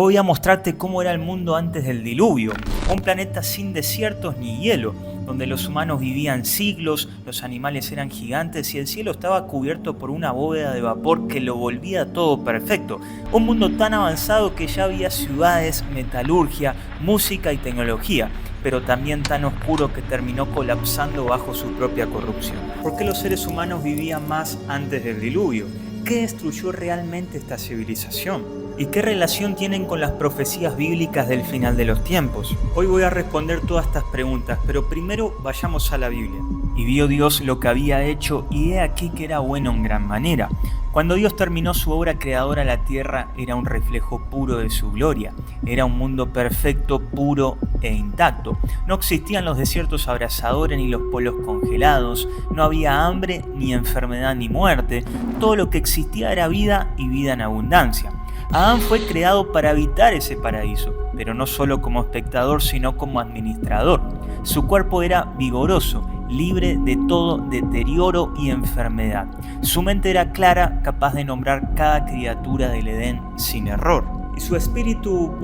Hoy voy a mostrarte cómo era el mundo antes del diluvio, un planeta sin desiertos ni hielo, donde los humanos vivían siglos, los animales eran gigantes y el cielo estaba cubierto por una bóveda de vapor que lo volvía todo perfecto. Un mundo tan avanzado que ya había ciudades, metalurgia, música y tecnología, pero también tan oscuro que terminó colapsando bajo su propia corrupción. ¿Por qué los seres humanos vivían más antes del diluvio? ¿Qué destruyó realmente esta civilización? ¿Y qué relación tienen con las profecías bíblicas del final de los tiempos? Hoy voy a responder todas estas preguntas, pero primero vayamos a la Biblia. Y vio Dios lo que había hecho, y he aquí que era bueno en gran manera. Cuando Dios terminó su obra creadora, la tierra era un reflejo puro de su gloria. Era un mundo perfecto, puro e intacto. No existían los desiertos abrasadores ni los polos congelados. No había hambre, ni enfermedad, ni muerte. Todo lo que existía era vida y vida en abundancia. Adán fue creado para habitar ese paraíso, pero no solo como espectador, sino como administrador. Su cuerpo era vigoroso, libre de todo deterioro y enfermedad. Su mente era clara, capaz de nombrar cada criatura del Edén sin error. Y su espíritu,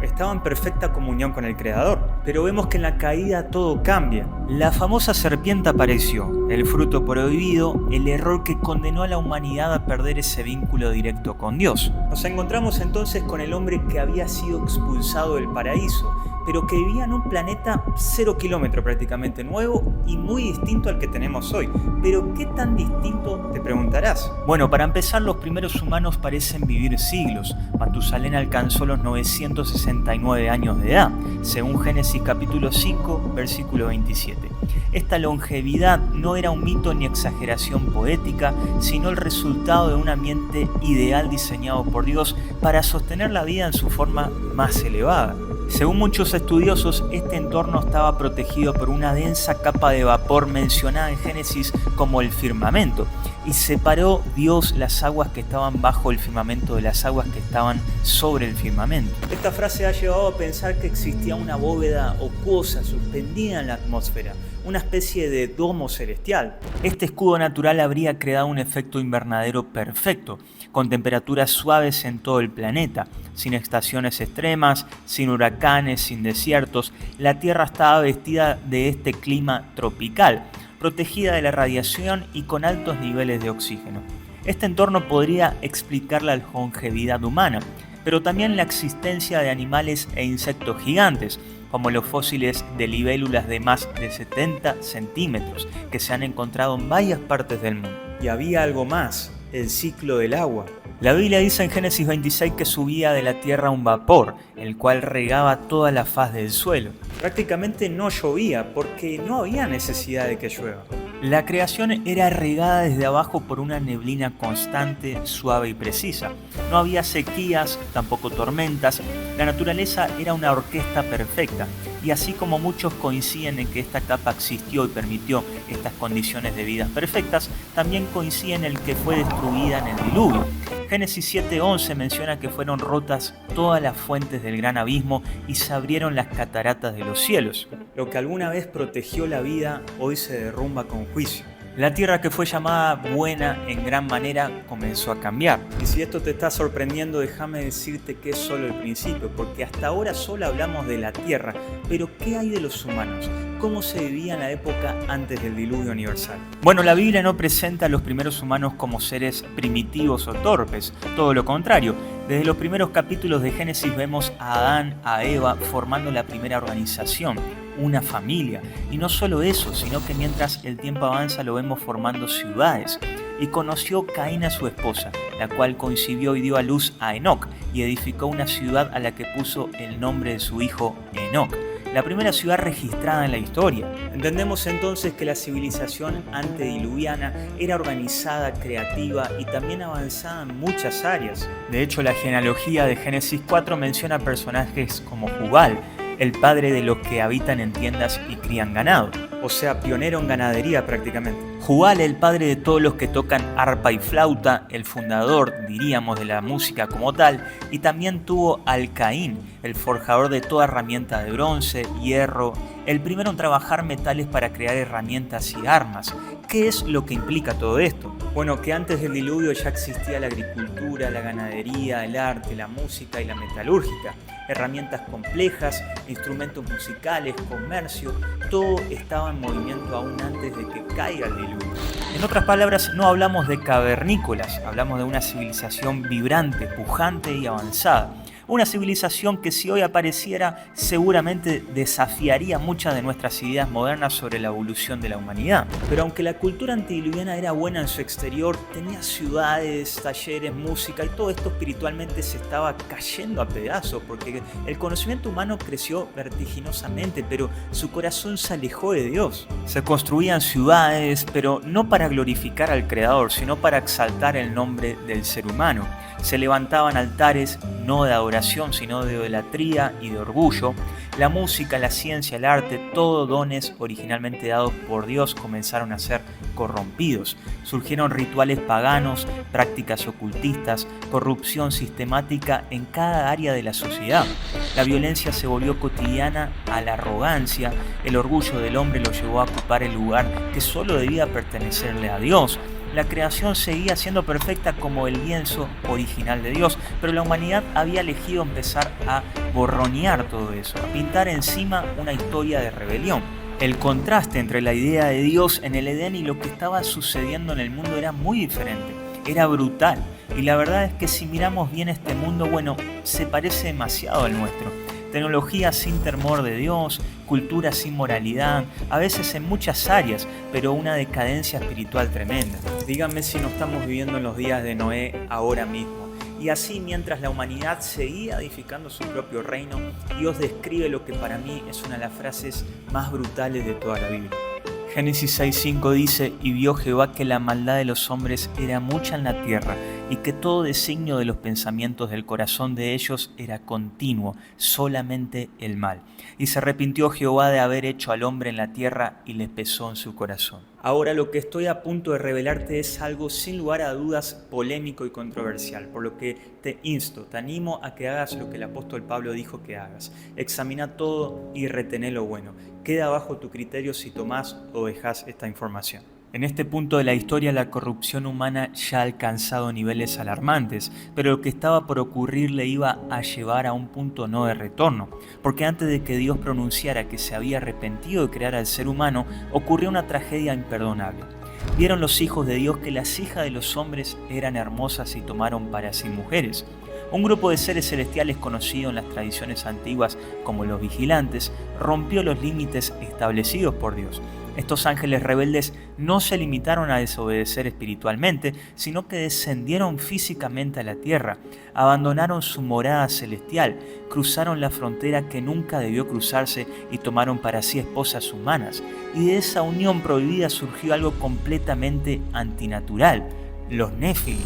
estaba en perfecta comunión con el Creador. Pero vemos que en la caída todo cambia. La famosa serpiente apareció, el fruto prohibido, el error que condenó a la humanidad a perder ese vínculo directo con Dios. Nos encontramos entonces con el hombre que había sido expulsado del paraíso, pero que vivía en un planeta 0 kilómetros prácticamente nuevo y muy distinto al que tenemos hoy. ¿Pero qué tan distinto, te preguntarás? Bueno, para empezar, los primeros humanos parecen vivir siglos. Matusalén alcanzó los 969 años de edad, según Génesis capítulo 5, versículo 27. Esta longevidad no era un mito ni exageración poética, sino el resultado de un ambiente ideal diseñado por Dios para sostener la vida en su forma más elevada. Según muchos estudiosos, este entorno estaba protegido por una densa capa de vapor mencionada en Génesis como el firmamento, y separó Dios las aguas que estaban bajo el firmamento de las aguas que estaban sobre el firmamento. Esta frase ha llevado a pensar que existía una bóveda acuosa suspendida en la atmósfera, una especie de domo celestial. Este escudo natural habría creado un efecto invernadero perfecto, con temperaturas suaves en todo el planeta, sin estaciones extremas, sin huracanes, sin desiertos. La Tierra estaba vestida de este clima tropical, protegida de la radiación y con altos niveles de oxígeno. Este entorno podría explicar la longevidad humana, pero también la existencia de animales e insectos gigantes, como los fósiles de libélulas de más de 70 centímetros, que se han encontrado en varias partes del mundo. Y había algo más, el ciclo del agua. La Biblia dice en Génesis 26 que subía de la tierra un vapor, el cual regaba toda la faz del suelo. Prácticamente no llovía porque no había necesidad de que llueva. La creación era regada desde abajo por una neblina constante, suave y precisa. No había sequías, tampoco tormentas. La naturaleza era una orquesta perfecta. Y así como muchos coinciden en que esta capa existió y permitió estas condiciones de vida perfectas, también coinciden en el que fue destruida en el diluvio. Génesis 7:11 menciona que fueron rotas todas las fuentes del gran abismo y se abrieron las cataratas de los cielos. Lo que alguna vez protegió la vida, hoy se derrumba con juicio. La tierra que fue llamada buena en gran manera comenzó a cambiar. Y si esto te está sorprendiendo, déjame decirte que es solo el principio, porque hasta ahora solo hablamos de la tierra. Pero ¿qué hay de los humanos? ¿Cómo se vivía en la época antes del diluvio universal? Bueno, la Biblia no presenta a los primeros humanos como seres primitivos o torpes, todo lo contrario. Desde los primeros capítulos de Génesis vemos a Adán, a Eva formando la primera organización, una familia. Y no solo eso, sino que mientras el tiempo avanza lo vemos formando ciudades. Y conoció Caín a su esposa, la cual concibió y dio a luz a Enoc, y edificó una ciudad a la que puso el nombre de su hijo Enoc, la primera ciudad registrada en la historia. Entendemos entonces que la civilización antediluviana era organizada, creativa y también avanzada en muchas áreas. De hecho, la genealogía de Génesis 4 menciona personajes como Jubal, el padre de los que habitan en tiendas y crían ganado, o sea, pionero en ganadería prácticamente. Jubal, el padre de todos los que tocan arpa y flauta, el fundador, diríamos, de la música como tal, y también tuvo al Caín, el forjador de toda herramienta de bronce, hierro, el primero en trabajar metales para crear herramientas y armas. ¿Qué es lo que implica todo esto? Bueno, que antes del diluvio ya existía la agricultura, la ganadería, el arte, la música y la metalúrgica. Herramientas complejas, instrumentos musicales, comercio, todo estaba en movimiento aún antes de que caiga el diluvio. En otras palabras, no hablamos de cavernícolas, hablamos de una civilización vibrante, pujante y avanzada. Una civilización que si hoy apareciera seguramente desafiaría muchas de nuestras ideas modernas sobre la evolución de la humanidad. Pero aunque la cultura antediluviana era buena en su exterior, tenía ciudades, talleres, música y todo esto espiritualmente se estaba cayendo a pedazos porque el conocimiento humano creció vertiginosamente, pero su corazón se alejó de Dios. Se construían ciudades, pero no para glorificar al Creador, sino para exaltar el nombre del ser humano. Se levantaban altares no de adoración, sino de idolatría y de orgullo. La música, la ciencia, el arte, todos dones originalmente dados por Dios comenzaron a ser corrompidos. Surgieron rituales paganos, prácticas ocultistas, corrupción sistemática en cada área de la sociedad. La violencia se volvió cotidiana a la arrogancia, el orgullo del hombre lo llevó a ocupar el lugar que solo debía pertenecerle a Dios. La creación seguía siendo perfecta como el lienzo original de Dios, pero la humanidad había elegido empezar a borronear todo eso, a pintar encima una historia de rebelión. El contraste entre la idea de Dios en el Edén y lo que estaba sucediendo en el mundo era muy diferente, era brutal. Y la verdad es que si miramos bien este mundo, bueno, se parece demasiado al nuestro. Tecnología sin temor de Dios, cultura sin moralidad, a veces en muchas áreas, pero una decadencia espiritual tremenda. Díganme si no estamos viviendo en los días de Noé ahora mismo. Y así, mientras la humanidad seguía edificando su propio reino, Dios describe lo que para mí es una de las frases más brutales de toda la Biblia. Génesis 6:5 dice: y vio Jehová que la maldad de los hombres era mucha en la tierra, y que todo designio de los pensamientos del corazón de ellos era continuo, solamente el mal. Y se arrepintió Jehová de haber hecho al hombre en la tierra, y le pesó en su corazón. Ahora lo que estoy a punto de revelarte es algo sin lugar a dudas polémico y controversial, por lo que te insto, te animo a que hagas lo que el apóstol Pablo dijo que hagas. Examina todo y retené lo bueno. Queda bajo tu criterio si tomás o dejás esta información. En este punto de la historia, la corrupción humana ya ha alcanzado niveles alarmantes, pero lo que estaba por ocurrir le iba a llevar a un punto no de retorno, porque antes de que Dios pronunciara que se había arrepentido de crear al ser humano, ocurrió una tragedia imperdonable. Vieron los hijos de Dios que las hijas de los hombres eran hermosas y tomaron para sí mujeres. Un grupo de seres celestiales conocido en las tradiciones antiguas como los vigilantes rompió los límites establecidos por Dios. Estos ángeles rebeldes no se limitaron a desobedecer espiritualmente, sino que descendieron físicamente a la tierra, abandonaron su morada celestial, cruzaron la frontera que nunca debió cruzarse y tomaron para sí esposas humanas. Y de esa unión prohibida surgió algo completamente antinatural: los Nefilim.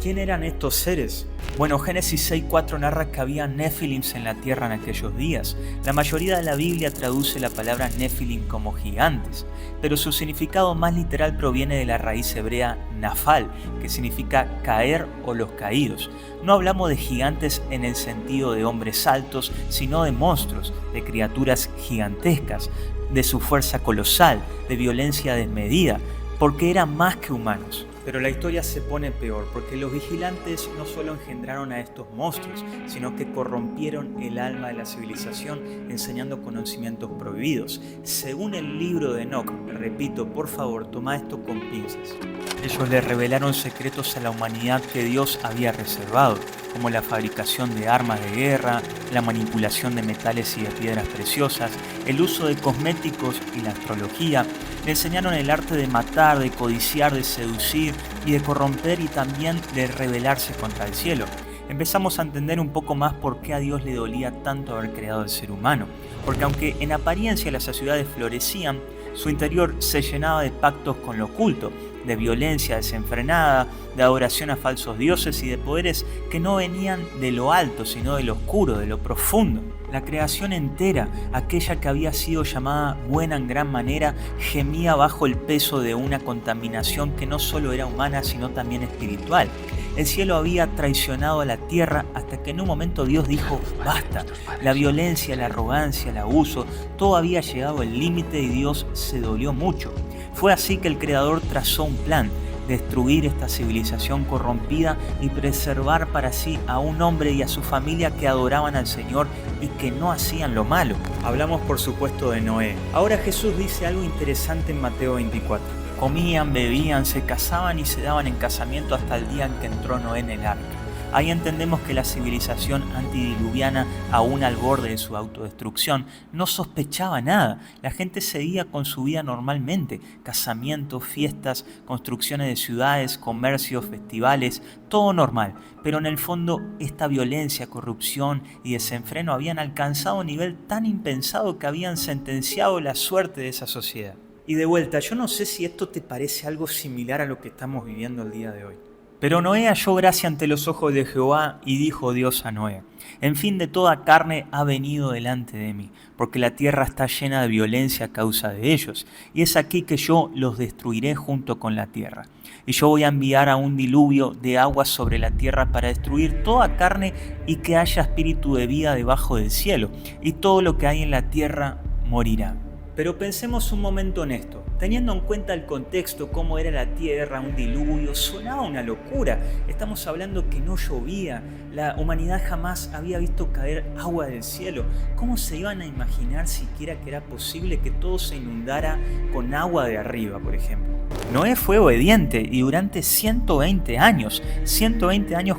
¿Quién eran estos seres? Bueno, Génesis 6:4 narra que había Nefilims en la tierra en aquellos días. La mayoría de la Biblia traduce la palabra Nefilim como gigantes, pero su significado más literal proviene de la raíz hebrea Nafal, que significa caer o los caídos. No hablamos de gigantes en el sentido de hombres altos, sino de monstruos, de criaturas gigantescas, de su fuerza colosal, de violencia desmedida, porque eran más que humanos. Pero la historia se pone peor, porque los vigilantes no solo engendraron a estos monstruos, sino que corrompieron el alma de la civilización enseñando conocimientos prohibidos. Según el libro de Enoch, repito, por favor, toma esto con pinzas. Ellos le revelaron secretos a la humanidad que Dios había reservado, como la fabricación de armas de guerra, la manipulación de metales y de piedras preciosas, el uso de cosméticos y la astrología. Le enseñaron el arte de matar, de codiciar, de seducir y de corromper, y también de rebelarse contra el cielo. Empezamos a entender un poco más por qué a Dios le dolía tanto haber creado al ser humano. Porque aunque en apariencia las sociedades florecían, su interior se llenaba de pactos con lo oculto, de violencia desenfrenada, de adoración a falsos dioses y de poderes que no venían de lo alto, sino de lo oscuro, de lo profundo. La creación entera, aquella que había sido llamada buena en gran manera, gemía bajo el peso de una contaminación que no solo era humana, sino también espiritual. El cielo había traicionado a la tierra hasta que en un momento Dios dijo: basta. La violencia, la arrogancia, el abuso, todo había llegado al límite y Dios se dolió mucho. Fue así que el Creador trazó un plan: destruir esta civilización corrompida y preservar para sí a un hombre y a su familia que adoraban al Señor y que no hacían lo malo. Hablamos por supuesto de Noé. Ahora Jesús dice algo interesante en Mateo 24. Comían, bebían, se casaban y se daban en casamiento hasta el día en que entró Noé en el arca. Ahí entendemos que la civilización antidiluviana, aún al borde de su autodestrucción, no sospechaba nada. La gente seguía con su vida normalmente: casamientos, fiestas, construcciones de ciudades, comercios, festivales, todo normal. Pero en el fondo, esta violencia, corrupción y desenfreno habían alcanzado un nivel tan impensado que habían sentenciado la suerte de esa sociedad. Y de vuelta, yo no sé si esto te parece algo similar a lo que estamos viviendo el día de hoy. Pero Noé halló gracia ante los ojos de Jehová, y dijo Dios a Noé: en fin de toda carne ha venido delante de mí, porque la tierra está llena de violencia a causa de ellos, y es aquí que yo los destruiré junto con la tierra. Y yo voy a enviar a un diluvio de agua sobre la tierra para destruir toda carne, y que haya espíritu de vida debajo del cielo, y todo lo que hay en la tierra morirá. Pero pensemos un momento en esto. Teniendo en cuenta el contexto, cómo era la tierra, un diluvio, sonaba una locura. Estamos hablando que no llovía, la humanidad jamás había visto caer agua del cielo. ¿Cómo se iban a imaginar siquiera que era posible que todo se inundara con agua de arriba, por ejemplo? Noé fue obediente y durante 120 años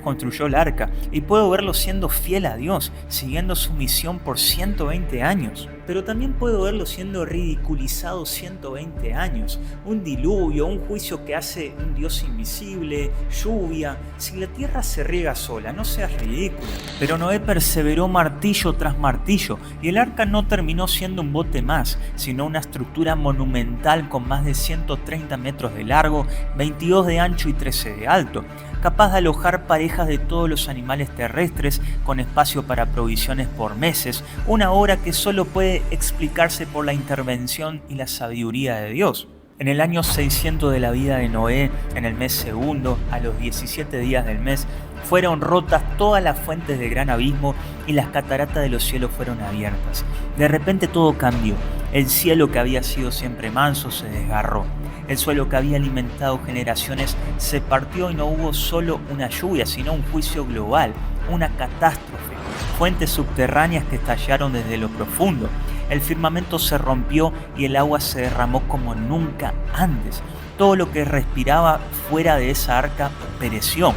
construyó el arca, y puedo verlo siendo fiel a Dios, siguiendo su misión por 120 años. Pero también puedo verlo siendo ridiculizado 120 años. Un diluvio, un juicio que hace un Dios invisible, lluvia. Si la tierra se riega sola, no seas ridículo. Pero Noé perseveró martillo tras martillo, y el arca no terminó siendo un bote más, sino una estructura monumental con más de 130 metros de largo, 22 de ancho y 13 de alto, capaz de alojar parejas de todos los animales terrestres, con espacio para provisiones por meses, una obra que solo puede explicarse por la intervención y la sabiduría de Dios. En el año 600 de la vida de Noé, en el mes segundo, a los 17 días del mes, fueron rotas todas las fuentes del gran abismo y las cataratas de los cielos fueron abiertas. De repente todo cambió. El cielo, que había sido siempre manso, se desgarró. El suelo que había alimentado generaciones se partió, y no hubo solo una lluvia, sino un juicio global, una catástrofe. Fuentes subterráneas que estallaron desde lo profundo. El firmamento se rompió y el agua se derramó como nunca antes. Todo lo que respiraba fuera de esa arca pereció.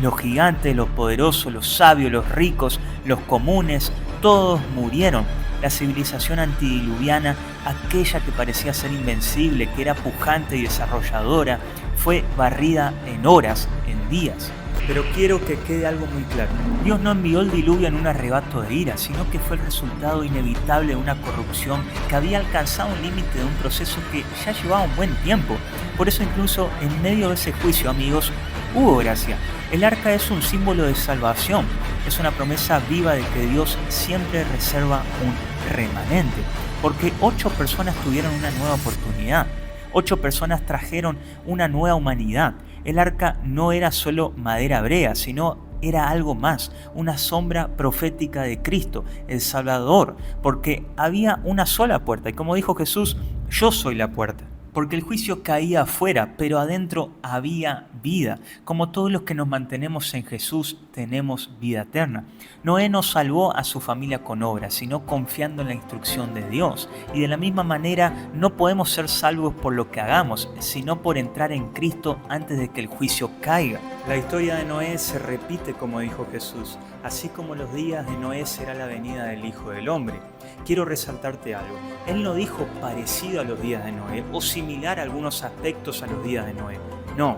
Los gigantes, los poderosos, los sabios, los ricos, los comunes, todos murieron. La civilización antidiluviana, aquella que parecía ser invencible, que era pujante y desarrolladora, fue barrida en horas, en días. Pero quiero que quede algo muy claro. Dios no envió el diluvio en un arrebato de ira, sino que fue el resultado inevitable de una corrupción que había alcanzado un límite de un proceso que ya llevaba un buen tiempo. Por eso incluso en medio de ese juicio, amigos, hubo gracia. El arca es un símbolo de salvación, es una promesa viva de que Dios siempre reserva un remanente, porque 8 personas tuvieron una nueva oportunidad, 8 personas trajeron una nueva humanidad. El arca no era solo madera brea, sino era algo más, una sombra profética de Cristo, el Salvador, porque había una sola puerta, y como dijo Jesús, yo soy la puerta. Porque el juicio caía afuera, pero adentro había vida. Como todos los que nos mantenemos en Jesús, tenemos vida eterna. Noé no salvó a su familia con obras, sino confiando en la instrucción de Dios. Y de la misma manera, no podemos ser salvos por lo que hagamos, sino por entrar en Cristo antes de que el juicio caiga. La historia de Noé se repite, como dijo Jesús, así como los días de Noé será la venida del Hijo del Hombre. Quiero resaltarte algo. Él no dijo parecido a los días de Noé o similar a algunos aspectos a los días de Noé. No.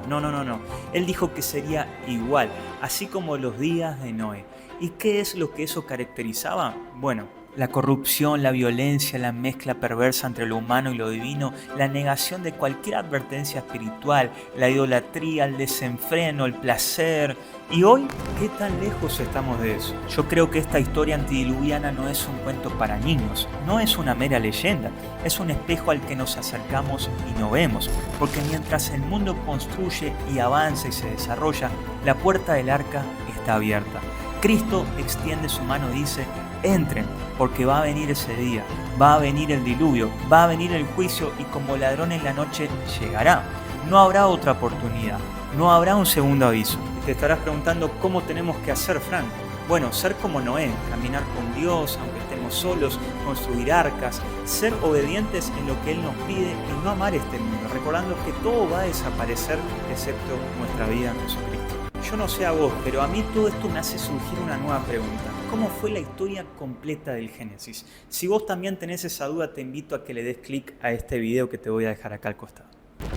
Él dijo que sería igual, así como los días de Noé. ¿Y qué es lo que eso caracterizaba? Bueno, la corrupción, la violencia, la mezcla perversa entre lo humano y lo divino, la negación de cualquier advertencia espiritual, la idolatría, el desenfreno, el placer. ¿Y hoy qué tan lejos estamos de eso? Yo creo que esta historia antidiluviana no es un cuento para niños, no es una mera leyenda, es un espejo al que nos acercamos y no vemos, porque mientras el mundo construye y avanza y se desarrolla, la puerta del arca está abierta. Cristo extiende su mano y dice: entren, porque va a venir ese día, va a venir el diluvio, va a venir el juicio y como ladrón en la noche llegará. No habrá otra oportunidad, no habrá un segundo aviso. Y te estarás preguntando cómo tenemos que hacer, Frank. Bueno, ser como Noé, caminar con Dios, aunque estemos solos, construir arcas, ser obedientes en lo que Él nos pide y no amar este mundo, recordando que todo va a desaparecer excepto nuestra vida en Jesucristo. Yo no sé a vos, pero a mí todo esto me hace surgir una nueva pregunta. ¿Cómo fue la historia completa del Génesis? Si vos también tenés esa duda, te invito a que le des clic a este video que te voy a dejar acá al costado.